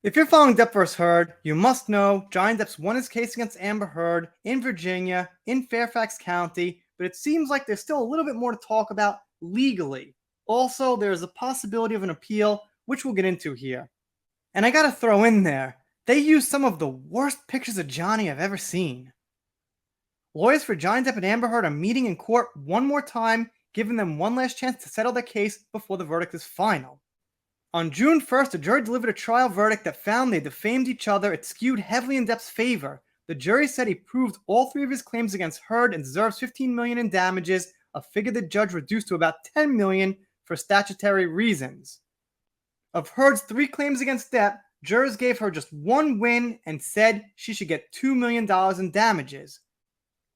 If you're following Depp vs. Heard, you must know Johnny Depp's won his case against Amber Heard in Virginia, in Fairfax County, but it seems like there's still a little bit more to talk about legally. Also, there is a possibility of an appeal, which we'll get into here. And I gotta throw in there, they used some of the worst pictures of Johnny I've ever seen. Lawyers for Johnny Depp and Amber Heard are meeting in court one more time, giving them one last chance to settle their case before the verdict is final. On June 1st, a jury delivered a trial verdict that found they defamed each other. It skewed heavily in Depp's favor. The jury said he proved all three of his claims against Heard and deserves $15 million in damages, a figure the judge reduced to about $10 million for statutory reasons. Of Heard's three claims against Depp, jurors gave her just one win and said she should get $2 million in damages.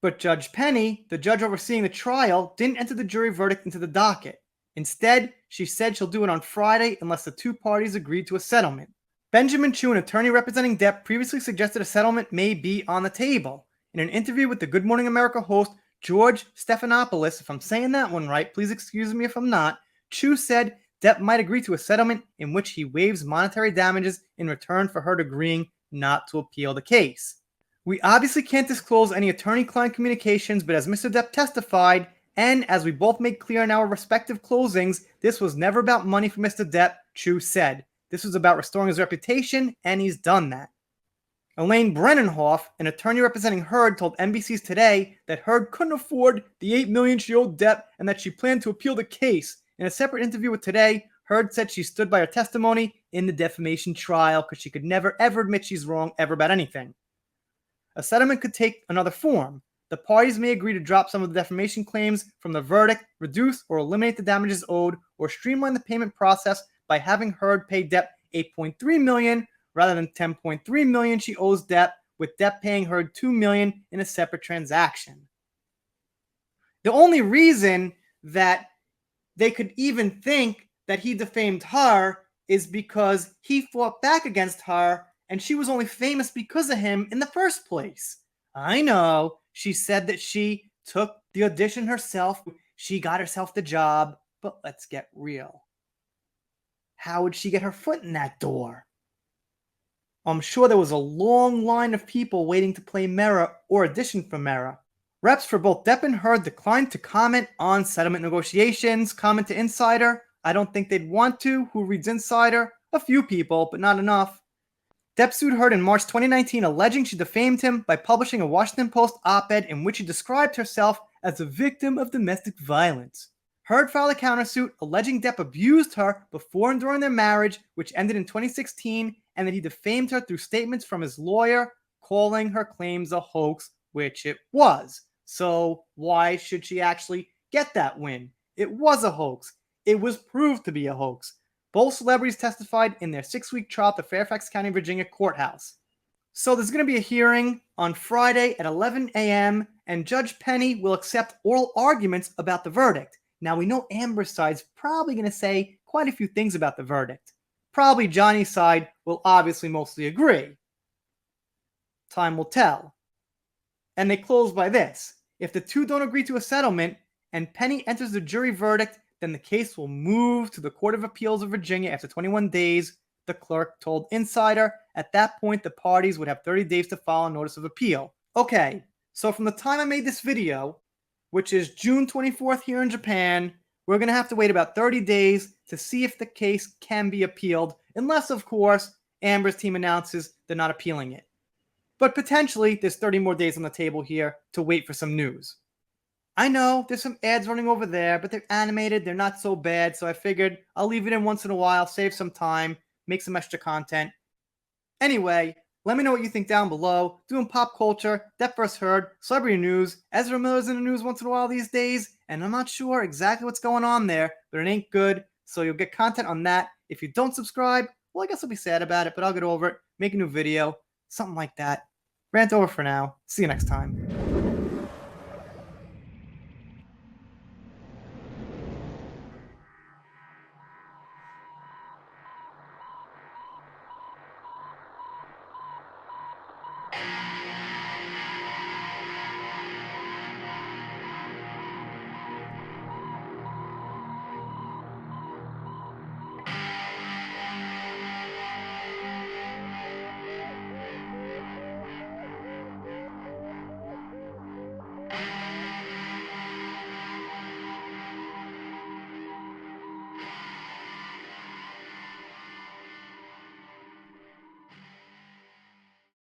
But Judge Penny, the judge overseeing the trial, didn't enter the jury verdict into the docket. Instead, she said she'll do it on Friday unless the two parties agreed to a settlement. Benjamin Chew, an attorney representing Depp, previously suggested a settlement may be on the table. In an interview with the Good Morning America host George Stephanopoulos, if I'm saying that one right, please excuse me if I'm not, Chew said Depp might agree to a settlement in which he waives monetary damages in return for Heard agreeing not to appeal the case. We obviously can't disclose any attorney-client communications, but as Mr. Depp testified, and as we both made clear in our respective closings, this was never about money for Mr. Depp, Chew said. This was about restoring his reputation, and he's done that. Elaine Brennenhoff, an attorney representing Heard, told NBC's Today that Heard couldn't afford the $8 million she owed Depp and that she planned to appeal the case. In a separate interview with Today, Heard said she stood by her testimony in the defamation trial because she could never ever admit she's wrong ever about anything. A settlement could take another form. The parties may agree to drop some of the defamation claims from the verdict, reduce or eliminate the damages owed, or streamline the payment process by having Heard pay Depp $8.3 million rather than $10.3 million she owes Depp, with Depp paying Heard $2 million in a separate transaction. The only reason that they could even think that he defamed her is because he fought back against her and she was only famous because of him in the first place. I know, she said that she took the audition herself, she got herself the job, but let's get real. How would she get her foot in that door? I'm sure there was a long line of people waiting to play Mera or audition for Mera. Reps for both Depp and Heard declined to comment on settlement negotiations. Comment to Insider, I don't think they'd want to. Who reads Insider? A few people, but not enough. Depp sued Heard in March 2019, alleging she defamed him by publishing a Washington Post op-ed in which she described herself as a victim of domestic violence. Heard filed a countersuit alleging Depp abused her before and during their marriage, which ended in 2016, and that he defamed her through statements from his lawyer, calling her claims a hoax, which it was. So why should she actually get that win? It was a hoax. It was proved to be a hoax. Both celebrities testified in their 6-week trial at the Fairfax County, Virginia courthouse. So there's going to be a hearing on Friday at 11 a.m. and Judge Penny will accept oral arguments about the verdict. Now we know Amber's side's probably going to say quite a few things about the verdict. Probably Johnny's side will obviously mostly agree. Time will tell. And they close by this. If the two don't agree to a settlement and Penny enters the jury verdict, then the case will move to the Court of Appeals of Virginia after 21 days, the clerk told Insider. At that point, the parties would have 30 days to file a notice of appeal. Okay, so from the time I made this video, which is June 24th here in Japan, we're going to have to wait about 30 days to see if the case can be appealed, unless, of course, Amber's team announces they're not appealing it. But potentially, there's 30 more days on the table here to wait for some news. I know there's some ads running over there, but they're animated, they're not so bad, so I figured I'll leave it in once in a while, save some time, make some extra content. Anyway, let me know what you think down below. Doing pop culture, Depp vs. Heard, celebrity news. Ezra Miller's in the news once in a while these days, and I'm not sure exactly what's going on there, but it ain't good, so you'll get content on that. If you don't subscribe, well, I guess I'll be sad about it, but I'll get over it, make a new video, something like that. Rant over for now. See you next time.